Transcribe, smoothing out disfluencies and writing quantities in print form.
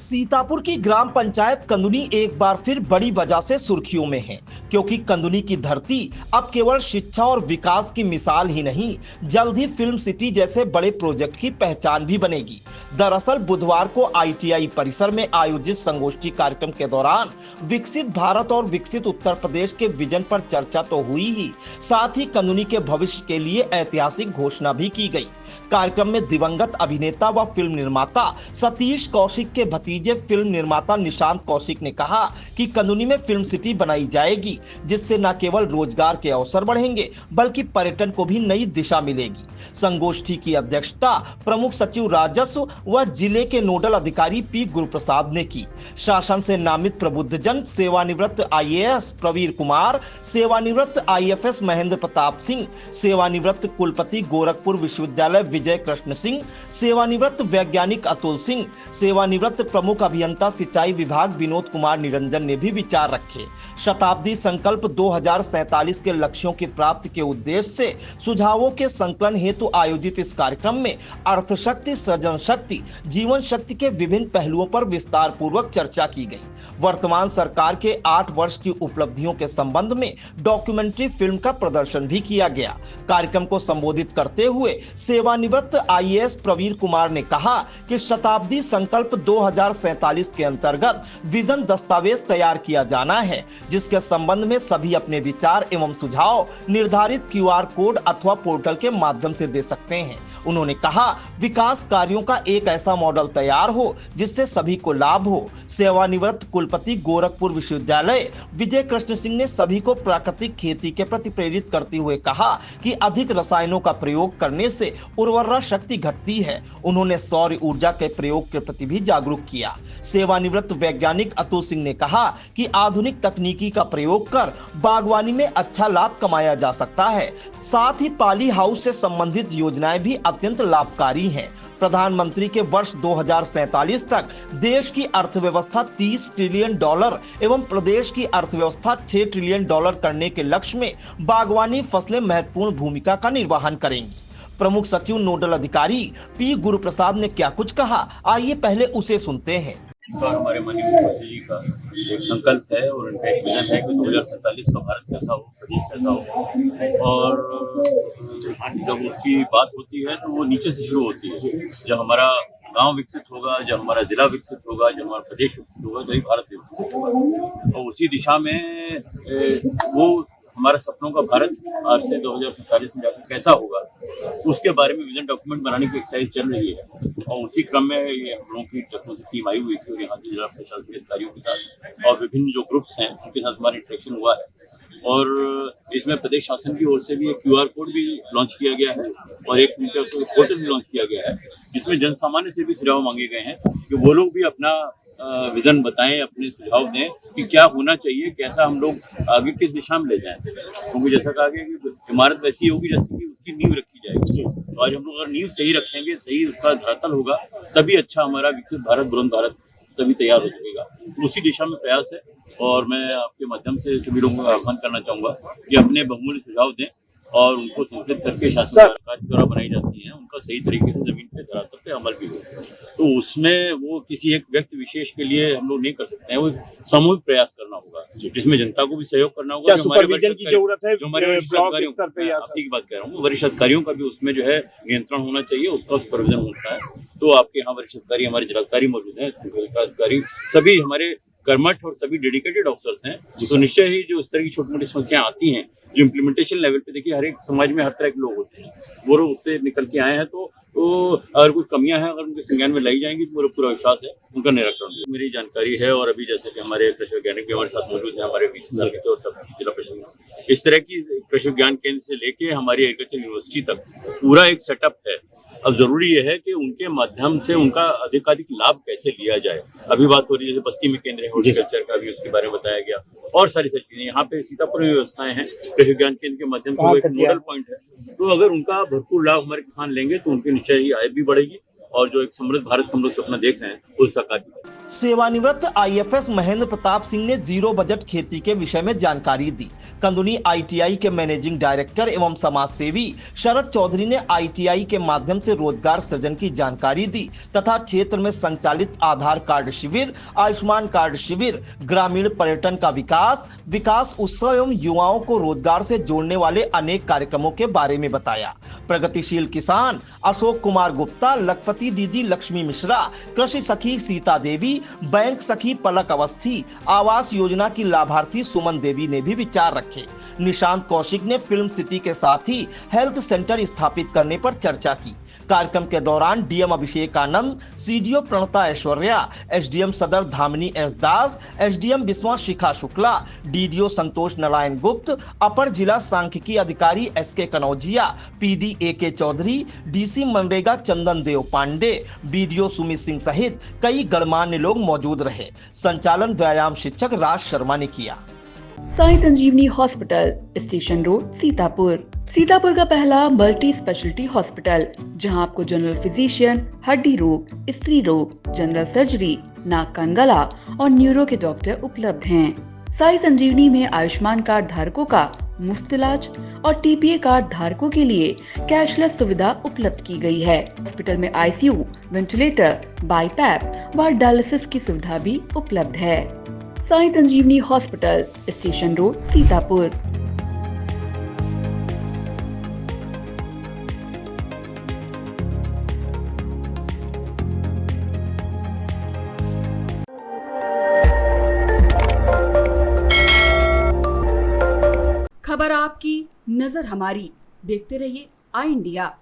सीतापुर की ग्राम पंचायत कंदुनी एक बार फिर बड़ी वजह से सुर्खियों में है, क्योंकि कंदुनी की धरती अब केवल शिक्षा और विकास की मिसाल ही नहीं, जल्द ही फिल्म सिटी जैसे बड़े प्रोजेक्ट की पहचान भी बनेगी। दरअसल बुधवार को आईटीआई परिसर में आयोजित संगोष्ठी कार्यक्रम के दौरान विकसित भारत और विकसित उत्तर प्रदेश के विजन पर चर्चा तो हुई ही, साथ ही कंदुनी के भविष्य के लिए ऐतिहासिक घोषणा भी की गई। कार्यक्रम में दिवंगत अभिनेता व फिल्म निर्माता सतीश कौशिक के भतीजे फिल्म निर्माता निशांत कौशिक ने कहा कि कंदुनी में फिल्म सिटी बनाई जाएगी, जिससे न केवल रोजगार के अवसर बढ़ेंगे बल्कि पर्यटन को भी नई दिशा मिलेगी। संगोष्ठी की अध्यक्षता प्रमुख सचिव राजस्व व जिले के नोडल अधिकारी पी गुरुप्रसाद ने की। शासन से नामित प्रबुद्धजन सेवानिवृत्त आईएएस प्रवीर कुमार, सेवानिवृत्त आईएफएस महेंद्र प्रताप सिंह, सेवानिवृत्त कुलपति गोरखपुर विश्वविद्यालय विजय कृष्ण सिंह, सेवानिवृत्त वैज्ञानिक अतुल सिंह, सेवानिवृत्त प्रमुख अभियंता सिंचाई विभाग विनोद कुमार निरंजन ने भी विचार रखे। शताब्दी संकल्प 2047 के लक्ष्यों की प्राप्ति के उद्देश्य से सुझावों के संकलन हेतु आयोजित इस कार्यक्रम में अर्थशक्ति, सृजन शक्ति, जीवन शक्ति के विभिन्न पहलुओं पर विस्तार पूर्वक चर्चा की गई। वर्तमान सरकार के 8 वर्ष की उपलब्धियों के संबंध में डॉक्यूमेंट्री फिल्म का प्रदर्शन भी किया गया। कार्यक्रम को संबोधित करते हुए सेवानिवृत्त आईएएस प्रवीर कुमार ने कहा कि शताब्दी संकल्प 2047 के अंतर्गत विजन दस्तावेज तैयार किया जाना है, जिसके संबंध में सभी अपने विचार एवं सुझाव निर्धारित क्यूआर कोड अथवा पोर्टल के माध्यम से दे सकते हैं। उन्होंने कहा, विकास कार्यों का एक ऐसा मॉडल तैयार हो जिससे सभी को लाभ हो। सेवानिवृत्त कुलपति गोरखपुर विश्वविद्यालय विजय कृष्ण सिंह ने सभी को प्राकृतिक खेती के प्रति प्रेरित करते हुए कहा कि अधिक रसायनों का प्रयोग करने से उर्वरा शक्ति घटती है। उन्होंने सौर ऊर्जा के प्रयोग के प्रति भी जागरूक किया। सेवानिवृत्त वैज्ञानिक अतुल सिंह ने कहा कि आधुनिक तकनीकी का प्रयोग कर बागवानी में अच्छा लाभ कमाया जा सकता है। साथ ही पाली हाउस से संबंधित योजनाएं भी अत्यंत लाभकारी हैं। प्रधानमंत्री के वर्ष 2047 तक देश की अर्थव्यवस्था $30 ट्रिलियन एवं प्रदेश की अर्थव्यवस्था $6 ट्रिलियन करने के लक्ष्य में बागवानी फसलें महत्वपूर्ण भूमिका का निर्वहन करेंगी। प्रमुख सचिव नोडल अधिकारी पी गुरुप्रसाद ने क्या कुछ कहा, आइए पहले उसे सुनते हैं। हमारे माननीय मुख्यमंत्री जी का एक संकल्प है और उनका एक विजन है कि 2047 का भारत कैसा हो, प्रदेश कैसा हो। और जब उसकी बात होती है तो वो नीचे से शुरू होती है। जब हमारा गांव विकसित होगा, जब हमारा जिला विकसित होगा, जब हमारा प्रदेश विकसित होगा, तो ही भारत विकसित होगा। और उसी दिशा में वो हमारा सपनों का भारत आज से 2047 में जाकर कैसा होगा, उसके बारे में विजन डॉक्यूमेंट बनाने की एक्सरसाइज चल रही है। और उसी क्रम में ये हम लोगों की टेक्नोलॉजी टीम आई हुई थी और यहाँ से जिला प्रशासनिक अधिकारियों के साथ और विभिन्न जो ग्रुप्स हैं उनके साथ हमारा इंटरेक्शन हुआ है। और इसमें प्रदेश शासन की ओर से भी एक क्यूआर कोड भी लॉन्च किया गया है और एक पोर्टल भी लॉन्च किया गया है, जिसमें जन सामान्य से भी सुझाव मांगे गए हैं कि वो लोग भी अपना विजन बताएं, अपने सुझाव दें कि क्या होना चाहिए, कैसा हम लोग आगे किस दिशा में ले जाएं। क्योंकि जैसा कहा गया कि इमारत वैसी होगी जैसे कि उसकी नींव रखी जाएगी। तो आज हम लोग अगर नींव सही रखेंगे, सही उसका धरातल होगा, तभी अच्छा हमारा विकसित भारत, बुलंद भारत तभी तैयार हो सकेगा। उसी दिशा में प्रयास है और मैं आपके माध्यम से सभी लोगों का आह्वान करना चाहूँगा कि अपने बहुमूल्य सुझाव दें और उनको संकलित करके शासन सरकार द्वारा बनाई जाती हैं उनका सही तरीके से जमीन पे धरातल पे अमल भी हो। तो उसमें वो किसी एक व्यक्ति विशेष के लिए हम लोग नहीं कर सकते हैं, वो सामूहिक प्रयास करना होगा, जिसमें जनता को भी सहयोग करना होगा। क्या सुपरविजन की जरूरत है? जो हमारे ब्लॉक स्तर पे आपकी बात कर रहा हूँ, वरिष्ठ अधिकारियों का भी उसमें जो है नियंत्रण होना चाहिए, उसका सुपरविजन होता है। तो आपके यहाँ वरिष्ठ अधिकारी, हमारे जिलाधिकारी मौजूद हैं, अधिकारी सभी हमारे कर्मठ और सभी डेडिकेटेड ऑफिसर्स हैं। तो निश्चय ही जो इस तरह की छोटी मोटी समस्याएं आती हैं, जो इम्प्लीमेंटेशन लेवल पे, देखिए हर एक समाज में हर तरह के लोग होते हैं, वो लोग उससे निकल के आए हैं। तो अगर कुछ कमियां हैं, अगर उनके संज्ञान में लाई जाएंगी तो मेरा पूरा विश्वास है उनका निराकरण होगा। मेरी जानकारी है और अभी जैसे कि हमारे कृषि वैज्ञानिक भी हमारे साथ मौजूद हैं, हमारे 20 साल के और सब जिला प्रशासन, इस तरह की कृषि विज्ञान केंद्र से लेके हमारी एग्रीकल्चर यूनिवर्सिटी तक पूरा एक सेटअप है। अब जरूरी यह है कि उनके माध्यम से उनका अधिकाधिक लाभ कैसे लिया जाए। अभी बात हो रही है जैसे बस्ती में केंद्र है हॉर्टिकल्चर का, भी उसके बारे में बताया गया और सारी चीजें। यहाँ पे सीतापुर में व्यवस्थाएं हैं कृषि विज्ञान केंद्र के माध्यम से, वो एक नोडल पॉइंट है। तो अगर उनका भरपूर लाभ हमारे किसान लेंगे तो उनकी निश्चय ही आय भी बढ़ेगी और जो एक समृद्ध भारत का हम लोग सपना देख रहे हैं वो साकार करें। सेवानिवृत्त आईएफएस महेंद्र प्रताप सिंह ने जीरो बजट खेती के विषय में जानकारी दी। कंदुनी आईटीआई के मैनेजिंग डायरेक्टर एवं समाज सेवी शरद चौधरी ने आईटीआई के माध्यम से रोजगार सृजन की जानकारी दी तथा क्षेत्र में संचालित आधार कार्ड शिविर, आयुष्मान कार्ड शिविर, ग्रामीण पर्यटन का विकास उत्सव एवं युवाओं को रोजगार से जोड़ने वाले अनेक कार्यक्रमों के बारे में बताया। प्रगतिशील किसान अशोक कुमार गुप्ता, लखपति दीदी लक्ष्मी मिश्रा, कृषि सखी सीता देवी, बैंक सखी पलक अवस्थी, आवास योजना की लाभार्थी सुमन देवी ने भी विचार रखे। निशांत कौशिक ने फिल्म सिटी के साथ ही हेल्थ सेंटर स्थापित करने पर चर्चा की। कार्यक्रम के दौरान DM Abhishek Anand, CDO Pranata Aishwarya, SDM Sadar Dhamini S Das, SDM Biswa Shikha Shukla, DDO Santosh Narayan Gupt, अपर जिला सांख्यिकी अधिकारी SK Kanaujia, PD AK. Chaudhary, DC MNREGA Chandan Dev Pandey, BDO Sumit Singh सहित कई गणमान्य लोग मौजूद रहे। संचालन व्यायाम शिक्षक राज शर्मा ने किया। साई संजीवनी हॉस्पिटल, स्टेशन रोड, सीतापुर का पहला मल्टी स्पेशलिटी हॉस्पिटल, जहां आपको जनरल फिजिशियन, हड्डी रोग, स्त्री रोग, जनरल सर्जरी, नाक कान गला और न्यूरो के डॉक्टर उपलब्ध हैं। साई संजीवनी में आयुष्मान कार्ड धारकों का मुफ्त इलाज और टीपीए कार्ड धारकों के लिए कैशलेस सुविधा उपलब्ध की गई है। हॉस्पिटल में आईसीयू, वेंटिलेटर, बाईपैप व डायलिसिस की सुविधा भी उपलब्ध है। साई संजीवनी हॉस्पिटल, स्टेशन रोड, सीतापुर। खबर आपकी, नजर हमारी। देखते रहिए आई इंडिया।